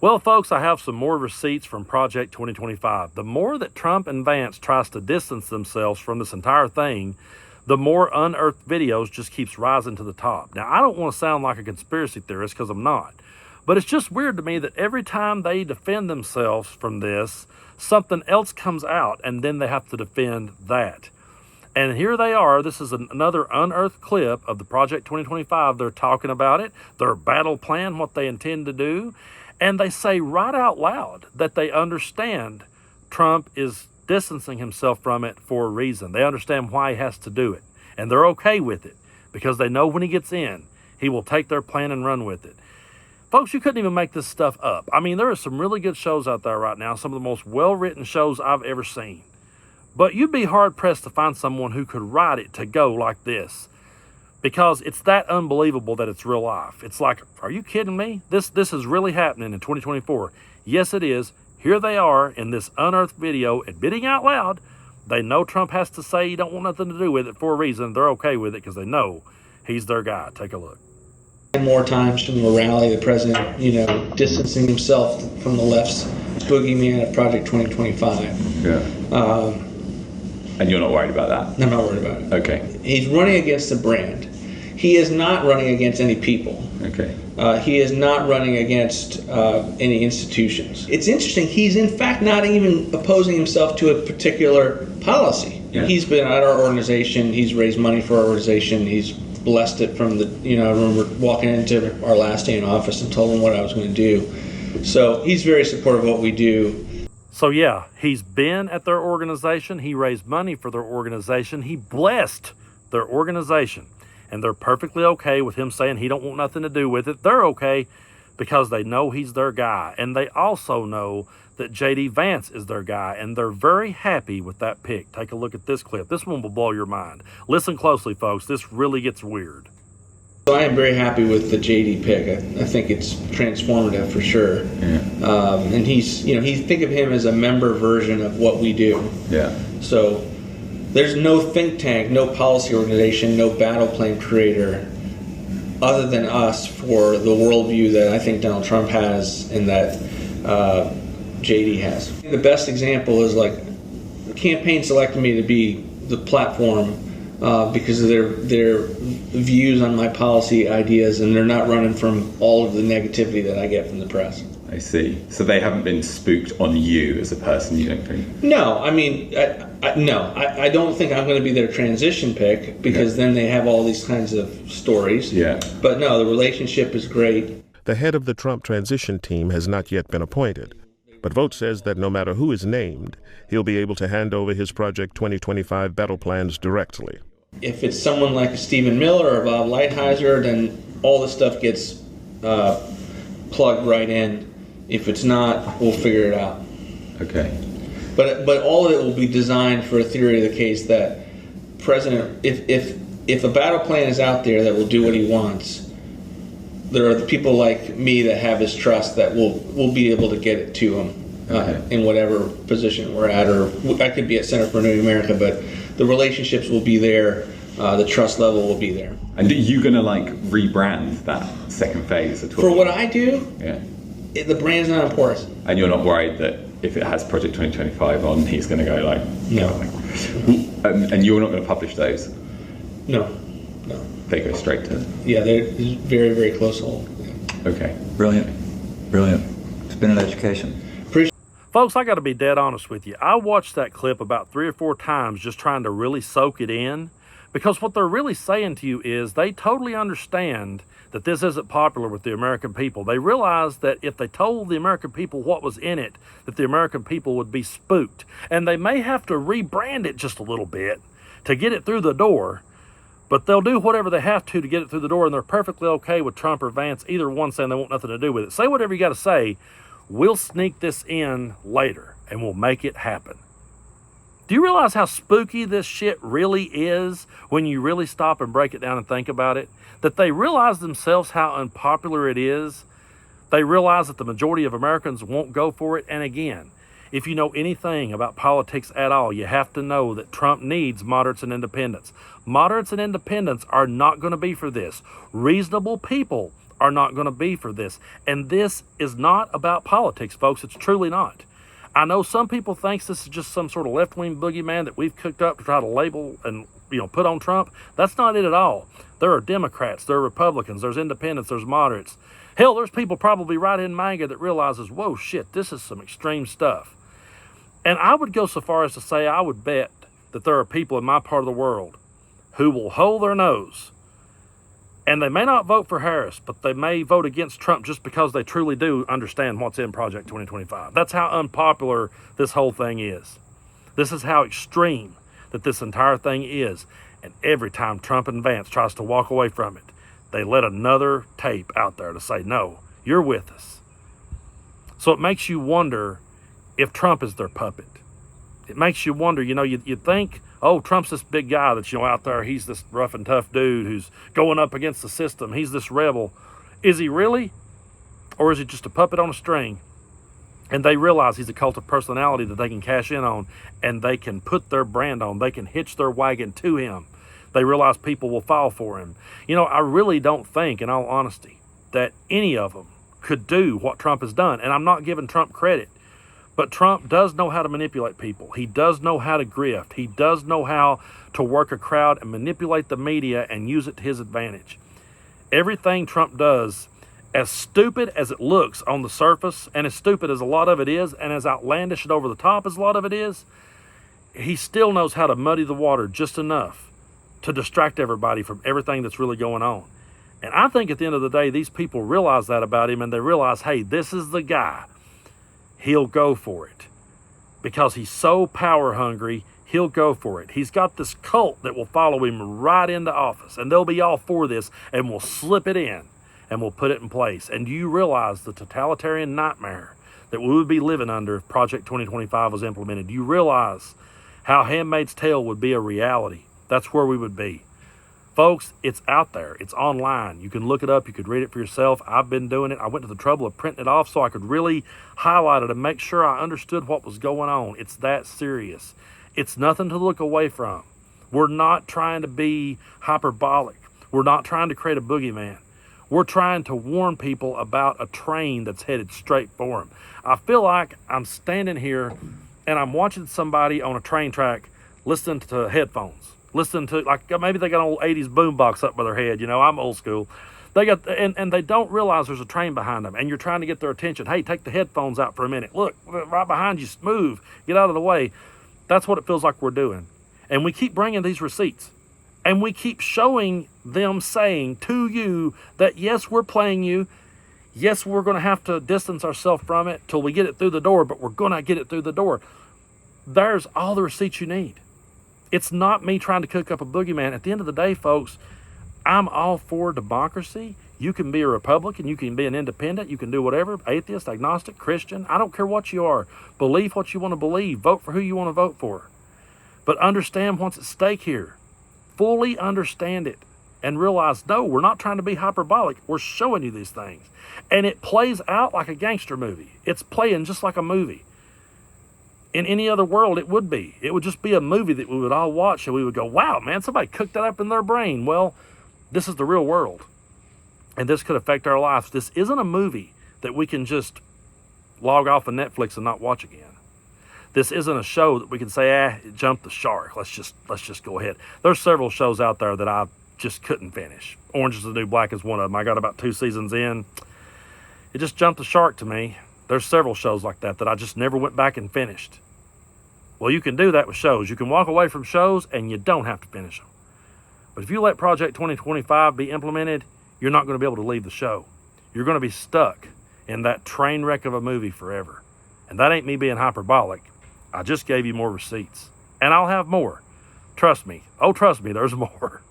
Well, folks, I have some more receipts from Project 2025. The more that Trump and Vance tries to distance themselves from this entire thing, the more unearthed videos just keeps rising to the top. Now, I don't want to sound like a conspiracy theorist because I'm not, but it's just weird to me that every time they defend themselves from this, something else comes out and then they have to defend that. And here they are. This is another unearthed clip of the Project 2025. They're talking about it, their battle plan, what they intend to do. And they say right out loud that they understand Trump is distancing himself from it for a reason. They understand why he has to do it. And they're okay with it because they know when he gets in, he will take their plan and run with it. Folks, you couldn't even make this stuff up. I mean, there are some really good shows out there right now, some of the most well-written shows I've ever seen. But you'd be hard-pressed to find someone who could write it to go like this, because it's that unbelievable that it's real life. It's like, are you kidding me? This is really happening in 2024. Yes, it is. Here they are in this unearthed video admitting out loud they know Trump has to say he don't want nothing to do with it for a reason. They're okay with it because they know he's their guy. Take a look. More times from the rally, the president, distancing himself from the left's boogeyman of Project 2025. Yeah. And you're not worried about that? I'm not worried about it. Okay. He's running against a brand. He is not running against any people. Okay. He is not running against any institutions. It's interesting, he's in fact not even opposing himself to a particular policy. Yeah. He's been at our organization, he's raised money for our organization, he's blessed it from the, I remember walking into our last day in office and told him what I was going to do. So he's very supportive of what we do. So yeah, he's been at their organization, he raised money for their organization, he blessed their organization, and they're perfectly okay with him saying he don't want nothing to do with it. They're okay because they know he's their guy, and they also know that J.D. Vance is their guy, and they're very happy with that pick. Take a look at this clip. This one will blow your mind. Listen closely, folks. This really gets weird. So I am very happy with the JD pick. I think it's transformative for sure. Yeah. And he's, think of him as a member version of what we do. Yeah. So there's no think tank, no policy organization, no battle plan creator other than us for the worldview that I think Donald Trump has and that JD has. The best example is like the campaign selected me to be the platform because of their views on my policy ideas, and they're not running from all of the negativity that I get from the press. I see. So they haven't been spooked on you as a person, you don't think? No, I mean, I don't think I'm going to be their transition pick because then they have all these kinds of stories. Yeah. But no, the relationship is great. The head of the Trump transition team has not yet been appointed, but Vogt says that no matter who is named, he'll be able to hand over his Project 2025 battle plans directly. If it's someone like a Stephen Miller or Bob Lighthizer, then all the stuff gets plugged right in. If it's not, we'll figure it out. Okay. But all of it will be designed for a theory of the case that President, if a battle plan is out there that will do what he wants, there are the people like me that have his trust that will be able to get it to him in whatever position we're at, or I could be at Center for New America, but the relationships will be there, the trust level will be there. And are you going to rebrand that second phase at all? For what I do, yeah. The brand's not important. And you're not worried that if it has Project 2025 on, he's going to go no. And you're not going to publish those? No. They go straight to... Yeah, they're very, very close hold. Yeah. Okay. Brilliant. It's been an education. Folks, I got to be dead honest with you. I watched that clip about 3 or 4 times just trying to really soak it in, because what they're really saying to you is they totally understand that this isn't popular with the American people. They realize that if they told the American people what was in it, that the American people would be spooked. And they may have to rebrand it just a little bit to get it through the door, but they'll do whatever they have to get it through the door, and they're perfectly okay with Trump or Vance, either one, saying they want nothing to do with it. Say whatever you got to say. We'll sneak this in later, and we'll make it happen. Do you realize how spooky this shit really is when you really stop and break it down and think about it? That they realize themselves how unpopular it is. They realize that the majority of Americans won't go for it. And again, if you know anything about politics at all, you have to know that Trump needs moderates and independents. Moderates and independents are not going to be for this. Reasonable people are not going to be for this. And this is not about politics, folks. It's truly not. I know some people think this is just some sort of left-wing boogeyman that we've cooked up to try to label and put on Trump. That's not it at all. There are Democrats, there are Republicans, there's independents, there's moderates. Hell, there's people probably right in MAGA that realizes, whoa, shit, this is some extreme stuff. And I would go so far as to say I would bet that there are people in my part of the world who will hold their nose, and they may not vote for Harris, but they may vote against Trump just because they truly do understand what's in Project 2025. That's how unpopular this whole thing is. This is how extreme that this entire thing is. And every time Trump and Vance tries to walk away from it, they let another tape out there to say, no, you're with us. So it makes you wonder if Trump is their puppet. It makes you wonder, you think, oh, Trump's this big guy that's, out there. He's this rough and tough dude who's going up against the system. He's this rebel. Is he really? Or is he just a puppet on a string? And they realize he's a cult of personality that they can cash in on, and they can put their brand on. They can hitch their wagon to him. They realize people will fall for him. I really don't think, in all honesty, that any of them could do what Trump has done. And I'm not giving Trump credit. But Trump does know how to manipulate people. He does know how to grift. He does know how to work a crowd and manipulate the media and use it to his advantage. Everything Trump does, as stupid as it looks on the surface, and as stupid as a lot of it is, and as outlandish and over the top as a lot of it is, he still knows how to muddy the water just enough to distract everybody from everything that's really going on. And I think at the end of the day, these people realize that about him, and they realize, hey, this is the guy. He'll go for it. Because he's so power hungry, he'll go for it. He's got this cult that will follow him right into office, and they'll be all for this, and we'll slip it in, and we'll put it in place. And do you realize the totalitarian nightmare that we would be living under if Project 2025 was implemented? Do you realize how Handmaid's Tale would be a reality? That's where we would be. Folks, it's out there. It's online. You can look it up. You could read it for yourself. I've been doing it. I went to the trouble of printing it off so I could really highlight it and make sure I understood what was going on. It's that serious. It's nothing to look away from. We're not trying to be hyperbolic. We're not trying to create a boogeyman. We're trying to warn people about a train that's headed straight for them. I feel like I'm standing here and I'm watching somebody on a train track listening to headphones. Listen to, like, maybe they got an old 80s boombox up by their head. I'm old school. They got, and they don't realize there's a train behind them, and you're trying to get their attention. Hey, take the headphones out for a minute. Look, right behind you, move, get out of the way. That's what it feels like we're doing. And we keep bringing these receipts, and we keep showing them saying to you that, yes, we're playing you. Yes, we're going to have to distance ourselves from it till we get it through the door, but we're going to get it through the door. There's all the receipts you need. It's not me trying to cook up a boogeyman. At the end of the day, folks, I'm all for democracy. You can be a Republican. You can be an independent. You can do whatever, atheist, agnostic, Christian. I don't care what you are. Believe what you want to believe. Vote for who you want to vote for. But understand what's at stake here. Fully understand it and realize, no, we're not trying to be hyperbolic. We're showing you these things. And it plays out like a gangster movie. It's playing just like a movie. In any other world, it would be. It would just be a movie that we would all watch and we would go, wow, man, somebody cooked that up in their brain. Well, this is the real world. And this could affect our lives. This isn't a movie that we can just log off of Netflix and not watch again. This isn't a show that we can say, it jumped the shark. Let's just go ahead. There's several shows out there that I just couldn't finish. Orange is the New Black is one of them. I got about 2 seasons in. It just jumped the shark to me. There's several shows like that I just never went back and finished. Well, you can do that with shows. You can walk away from shows and you don't have to finish them. But if you let Project 2025 be implemented, you're not going to be able to leave the show. You're going to be stuck in that train wreck of a movie forever. And that ain't me being hyperbolic. I just gave you more receipts. And I'll have more. Trust me. Oh, trust me, there's more.